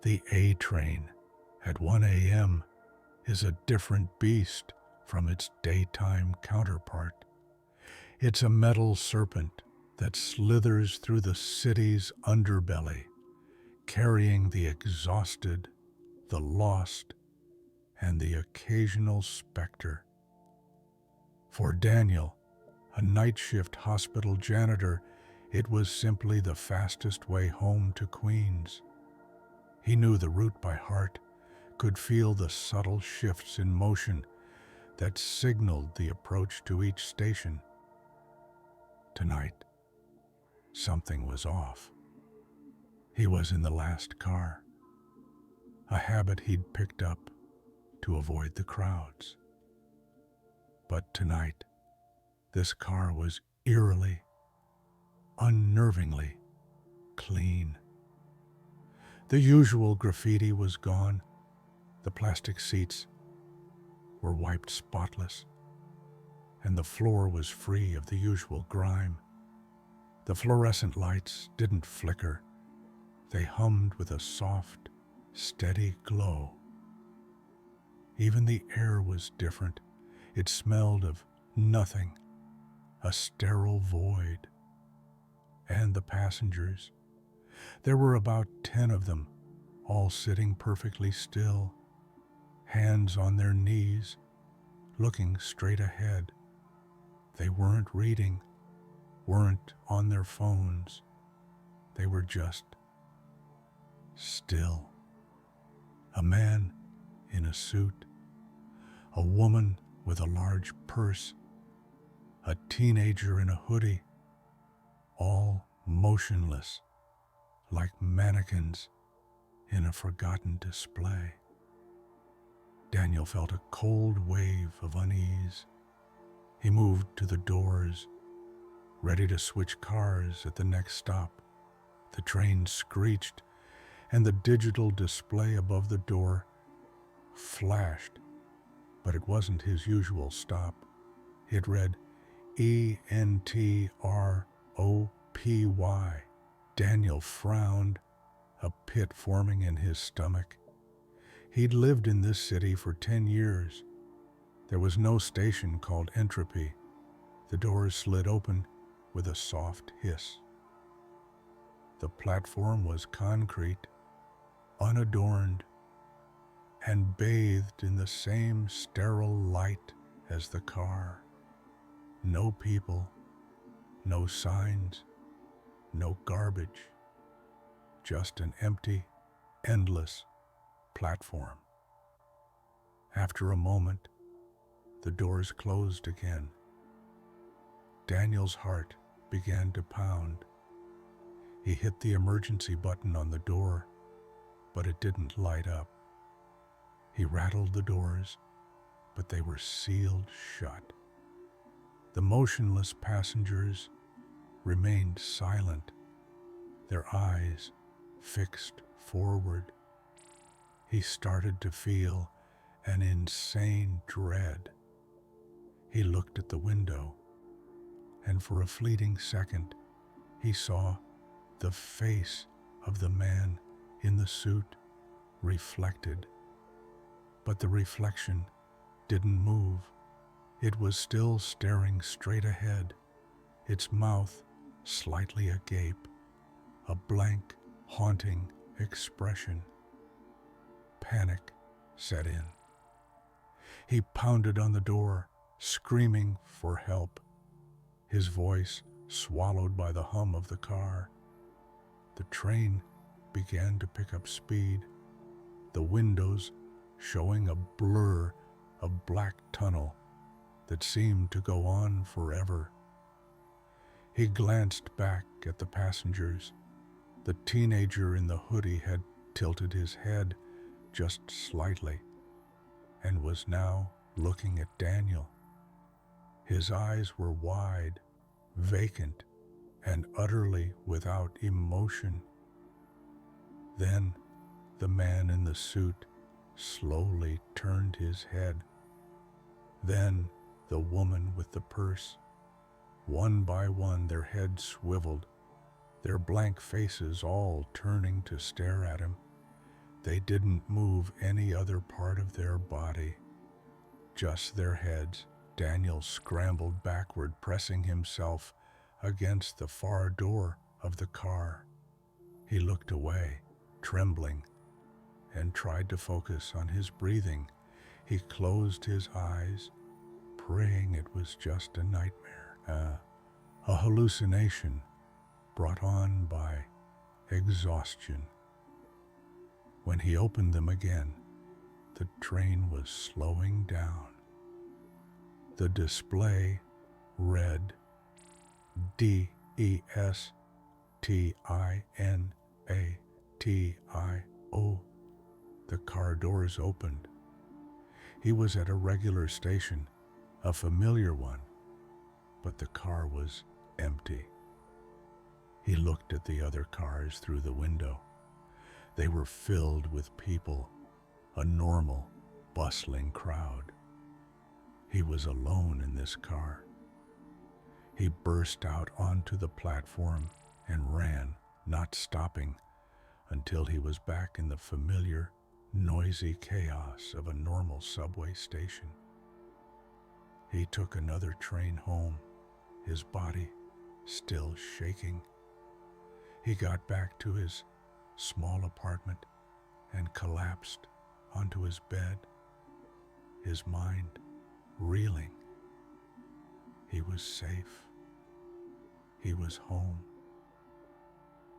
The A train at 1 a.m. is a different beast from its daytime counterpart. It's a metal serpent that slithers through the city's underbelly, carrying the exhausted, the lost, and the occasional specter. For Daniel, a night shift hospital janitor, it was simply the fastest way home to Queens. He knew the route by heart, could feel the subtle shifts in motion that signaled the approach to each station. Tonight, something was off. He was in the last car, a habit he'd picked up to avoid the crowds. But tonight, this car was eerily, unnervingly clean. The usual graffiti was gone. The plastic seats were wiped spotless, and the floor was free of the usual grime. The fluorescent lights didn't flicker. They hummed with a soft, steady glow. Even the air was different. It smelled of nothing, a sterile void. And the passengers. There were about 10 of them, all sitting perfectly still, hands on their knees, looking straight ahead. They weren't reading, weren't on their phones. They were just still. A man in a suit, a woman with a large purse, a teenager in a hoodie, all motionless, like mannequins in a forgotten display. Daniel felt a cold wave of unease. He moved to the doors, ready to switch cars at the next stop. The train screeched, and the digital display above the door flashed, but it wasn't his usual stop. It read ENTROPY. Daniel frowned, a pit forming in his stomach. He'd lived in this city for 10 years. There was no station called Entropy. The doors slid open with a soft hiss. The platform was concrete, unadorned, and bathed in the same sterile light as the car. No people, no signs, no garbage, just an empty, endless platform. After a moment, the doors closed again. Daniel's heart began to pound. He hit the emergency button on the door, but it didn't light up. He rattled the doors, but they were sealed shut. The motionless passengers remained silent, their eyes fixed forward. He started to feel an insane dread. He looked at the window, and for a fleeting second, he saw the face of the man in the suit reflected. But the reflection didn't move. It was still staring straight ahead, its mouth slightly agape, a blank, haunting expression. Panic set in. He pounded on the door, screaming for help, his voice swallowed by the hum of the car. The train began to pick up speed, the windows showing a blur of black tunnel that seemed to go on forever. He glanced back at the passengers. The teenager in the hoodie had tilted his head just slightly and was now looking at Daniel. His eyes were wide, vacant, and utterly without emotion. Then the man in the suit slowly turned his head. Then the woman with the purse. One by one their heads swiveled, their blank faces all turning to stare at him. They didn't move any other part of their body, just their heads. Daniel scrambled backward, pressing himself against the far door of the car. He looked away, trembling, and tried to focus on his breathing. He closed his eyes, praying it was just a nightmare, a hallucination brought on by exhaustion. When he opened them again, the train was slowing down. The display read DESTINATIO. The car doors opened. He was at a regular station, a familiar one, but the car was empty. He looked at the other cars through the window. They were filled with people, a normal, bustling crowd. He was alone in this car. He burst out onto the platform and ran, not stopping, until he was back in the familiar, noisy chaos of a normal subway station. He took another train home, his body still shaking. He got back to his small apartment and collapsed onto his bed, his mind reeling. He was safe. He was home.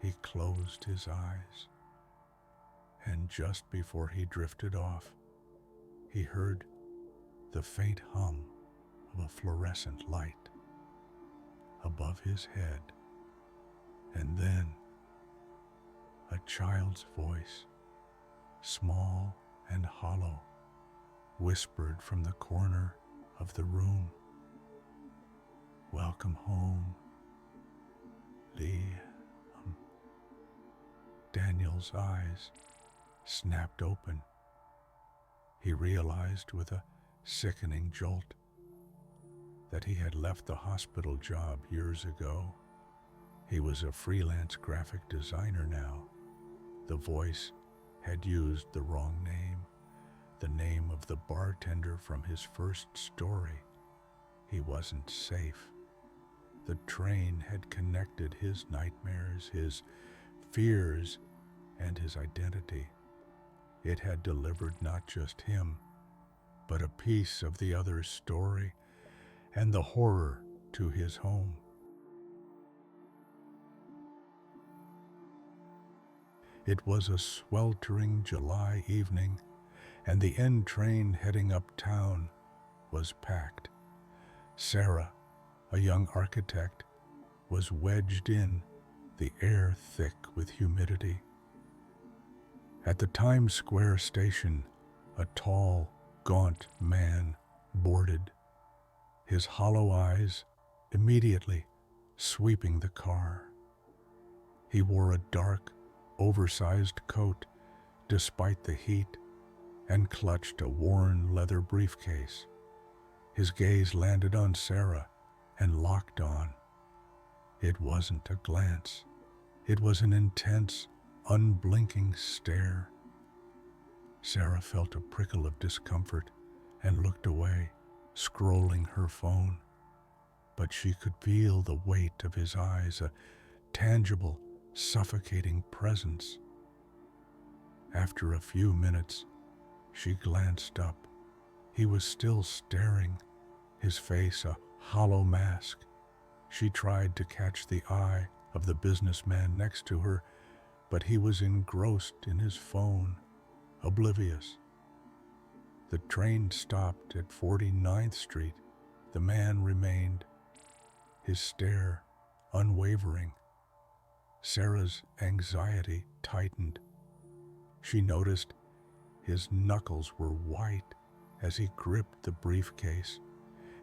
He closed his eyes, and just before he drifted off, he heard the faint hum of a fluorescent light above his head, and then a child's voice, small and hollow, whispered from the corner of the room, "Welcome home, Liam." Daniel's eyes snapped open. He realized with a sickening jolt that he had left the hospital job years ago. He was a freelance graphic designer now. The voice had used the wrong name, the name of the bartender from his first story. He wasn't safe. The train had connected his nightmares, his fears, and his identity. It had delivered not just him, but a piece of the other's story and the horror to his home. It was a sweltering July evening, and the N train heading uptown was packed. Sarah, a young architect, was wedged in, the air thick with humidity. At the Times Square station, a tall, gaunt man boarded, his hollow eyes immediately sweeping the car. He wore a dark, oversized coat despite the heat and clutched a worn leather briefcase. His gaze landed on Sarah and locked on. It wasn't a glance. It was an intense, unblinking stare. Sarah felt a prickle of discomfort and looked away, scrolling her phone. But she could feel the weight of his eyes, a tangible, suffocating presence. After a few minutes, she glanced up. He was still staring, his face a hollow mask. She tried to catch the eye of the businessman next to her, but he was engrossed in his phone, oblivious. The train stopped at 49th Street. The man remained, his stare unwavering. Sarah's anxiety tightened. She noticed his knuckles were white as he gripped the briefcase,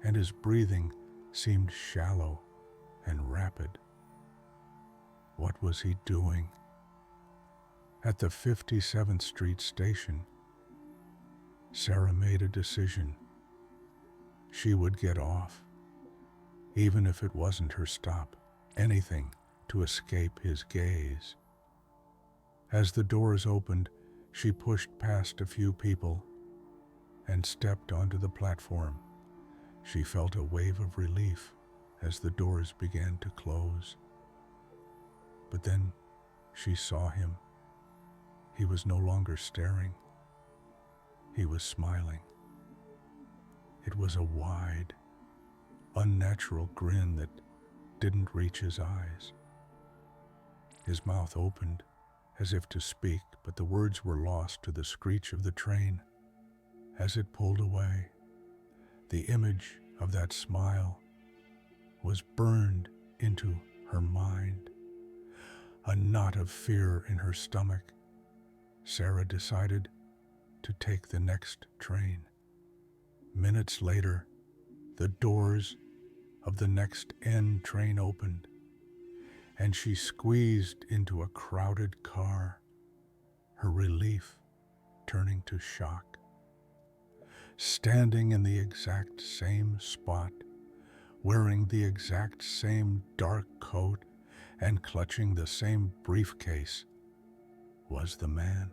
and his breathing seemed shallow and rapid. What was he doing? At the 57th Street station, Sarah made a decision. She would get off, even if it wasn't her stop, anything to escape his gaze. As the doors opened, She pushed past a few people and stepped onto the platform. She felt a wave of relief as the doors began to close. But then she saw him. He was no longer staring. He was smiling. It was a wide, unnatural grin that didn't reach his eyes. His mouth opened as if to speak, but the words were lost to the screech of the train as it pulled away. The image of that smile was burned into her mind. A knot of fear in her stomach. Sarah decided to take the next train. Minutes later, the doors of the next end train opened, and she squeezed into a crowded car, her relief turning to shock. Standing in the exact same spot, wearing the exact same dark coat and clutching the same briefcase, was the man.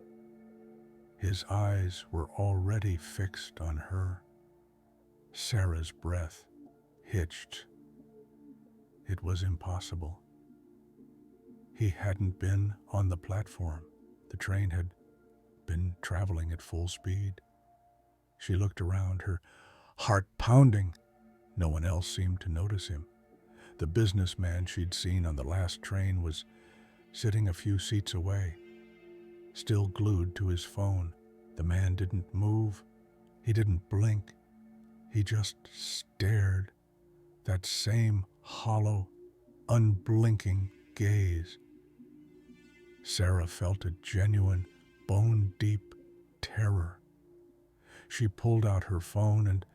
His eyes were already fixed on her. Sarah's breath hitched. It was impossible. He hadn't been on the platform. The train had been traveling at full speed. She looked around, her heart pounding. No one else seemed to notice him. The businessman she'd seen on the last train was sitting a few seats away, still glued to his phone. The man didn't move. He didn't blink. He just stared, that same hollow, unblinking gaze. Sarah felt a genuine, bone-deep terror. She pulled out her phone and,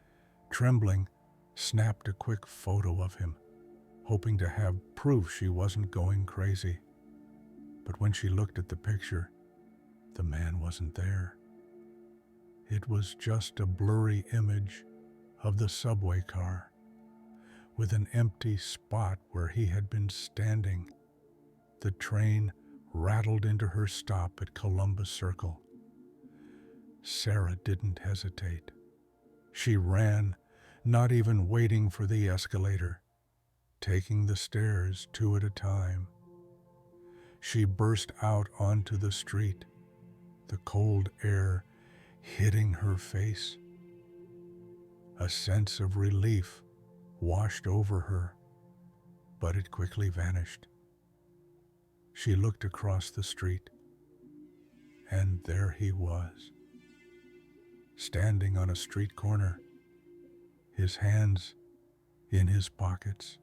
trembling, snapped a quick photo of him, hoping to have proof she wasn't going crazy. But when she looked at the picture, the man wasn't there. It was just a blurry image of the subway car, with an empty spot where he had been standing. The train rattled into her stop at Columbus Circle. Sarah didn't hesitate. She ran, not even waiting for the escalator, taking the stairs two at a time. She burst out onto the street, the cold air hitting her face. A sense of relief washed over her, but it quickly vanished. She looked across the street, and there he was, standing on a street corner, his hands in his pockets,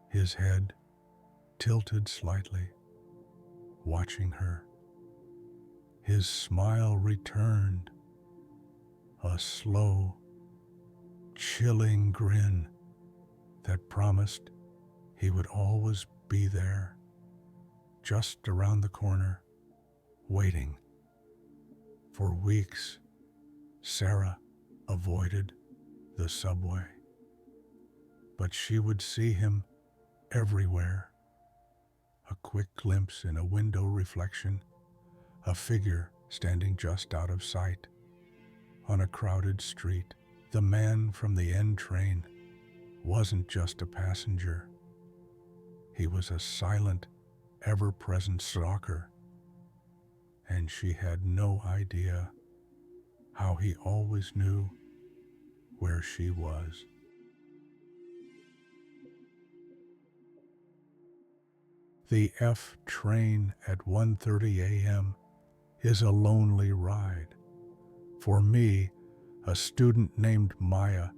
his head tilted slightly, watching her. His smile returned, a slow, chilling grin that promised he would always be there, just around the corner, waiting. For weeks, Sarah avoided the subway, but she would see him everywhere. A quick glimpse in a window reflection, a figure standing just out of sight. On a crowded street, the man from the end train wasn't just a passenger. He was a silent, ever-present stalker, and she had no idea how he always knew where she was. The F train at 1:30 a.m. is a lonely ride. For me, a student named Maya,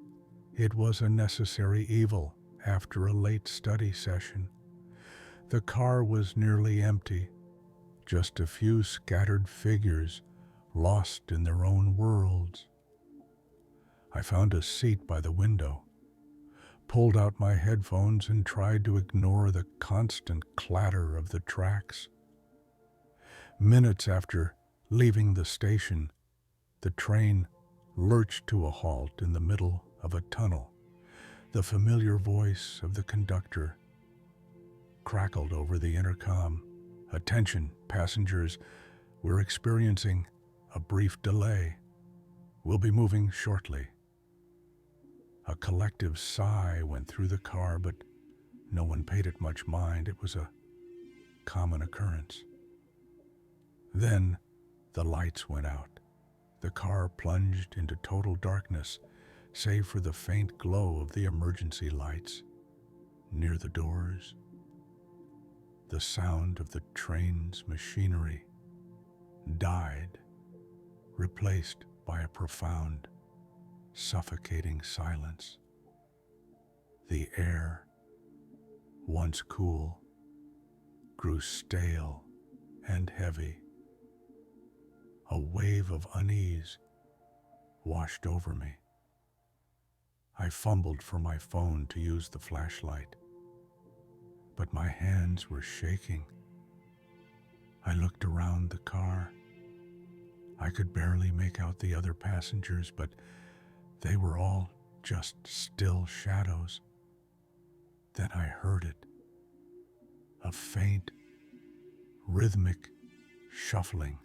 it was a necessary evil after a late study session. The car was nearly empty, just a few scattered figures lost in their own worlds. I found a seat by the window, pulled out my headphones and tried to ignore the constant clatter of the tracks. Minutes after leaving the station, the train lurched to a halt in the middle of a tunnel. The familiar voice of the conductor crackled over the intercom. "Attention, passengers, We're experiencing a brief delay. We'll be moving shortly." A collective sigh went through the car, but no one paid it much mind. It was a common occurrence. Then the lights went out. The car plunged into total darkness, save for the faint glow of the emergency lights near the doors. The sound of the train's machinery died, replaced by a profound, suffocating silence. The air, once cool, grew stale and heavy. A wave of unease washed over me. I fumbled for my phone to use the flashlight, but my hands were shaking. I looked around the car. I could barely make out the other passengers, but they were all just still shadows. Then I heard it. A faint, rhythmic shuffling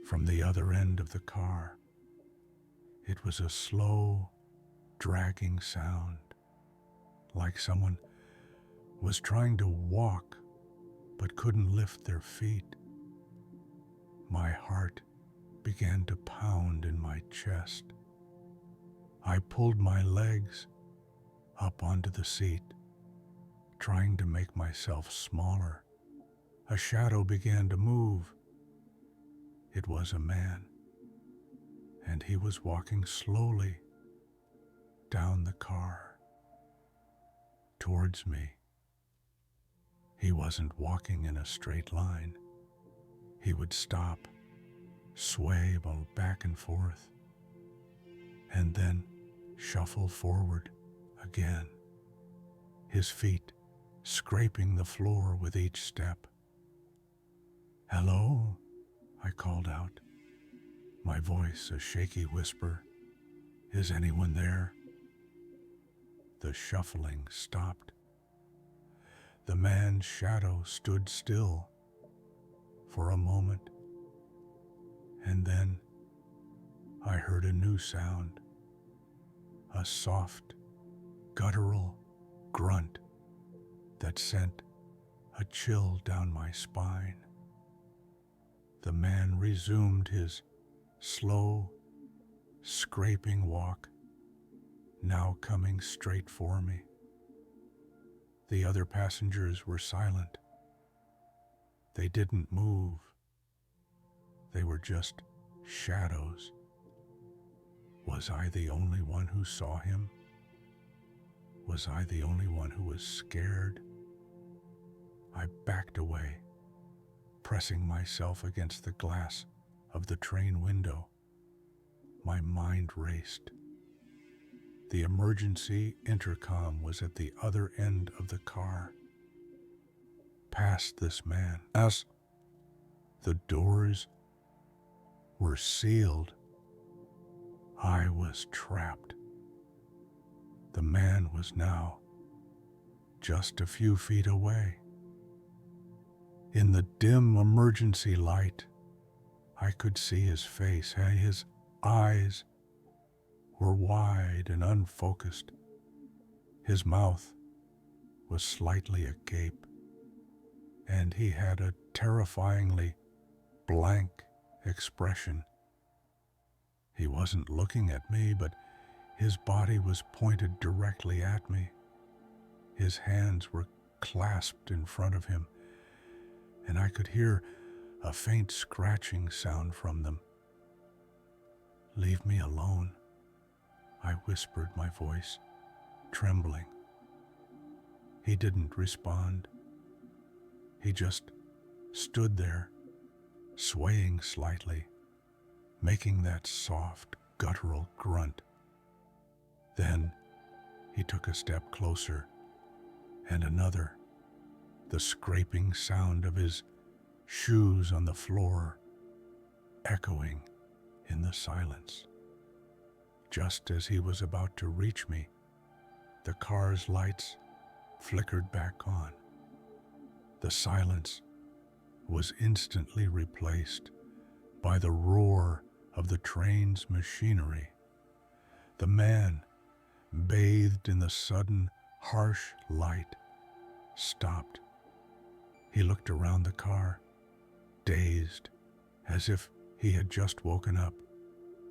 from the other end of the car. It was a slow, dragging sound, like someone was trying to walk but couldn't lift their feet. My heart began to pound in my chest. I pulled my legs up onto the seat, trying to make myself smaller. A shadow began to move. It was a man, and he was walking slowly down the car towards me. He wasn't walking in a straight line. He would stop, sway back and forth, and then shuffle forward again, his feet scraping the floor with each step. "Hello?" I called out, my voice a shaky whisper. "Is anyone there?" The shuffling stopped. The man's shadow stood still for a moment, and then I heard a new sound, a soft, guttural grunt that sent a chill down my spine. The man resumed his slow, scraping walk, now coming straight for me. The other passengers were silent. They didn't move. They were just shadows. Was I the only one who saw him? Was I the only one who was scared? I backed away, pressing myself against the glass of the train window. My mind raced. The emergency intercom was at the other end of the car. Past this man. As the doors were sealed, I was trapped. The man was now just a few feet away. In the dim emergency light, I could see his face. His eyes were wide and unfocused. His mouth was slightly agape, and he had a terrifyingly blank expression. He wasn't looking at me, but his body was pointed directly at me. His hands were clasped in front of him, and I could hear a faint scratching sound from them. "Leave me alone," I whispered, my voice trembling. He didn't respond. He just stood there, swaying slightly, making that soft, guttural grunt. Then he took a step closer, and another, the scraping sound of his shoes on the floor echoing in the silence. Just as he was about to reach me, the car's lights flickered back on. The silence was instantly replaced by the roar of the train's machinery. The man, bathed in the sudden, harsh light, stopped. He looked around the car, dazed, as if he had just woken up.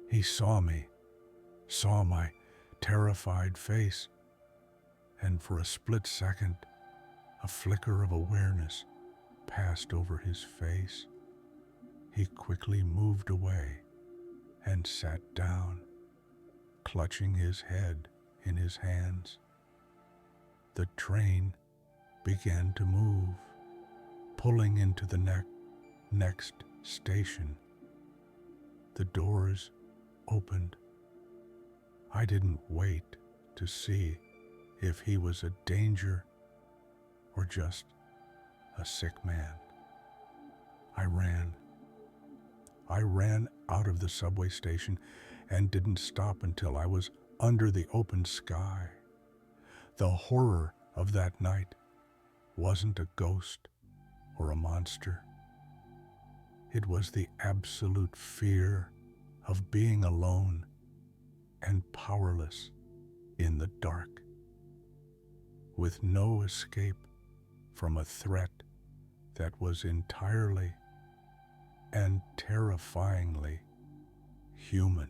He saw me, saw my terrified face, and for a split second, a flicker of awareness passed over his face. He quickly moved away and sat down, clutching his head in his hands. The train began to move, pulling into the next station. The doors opened. I didn't wait to see if he was a danger or just a sick man. I ran. I ran out of the subway station and didn't stop until I was under the open sky. The horror of that night wasn't a ghost or a monster. It was the absolute fear of being alone and powerless in the dark, with no escape from a threat that was entirely and terrifyingly human.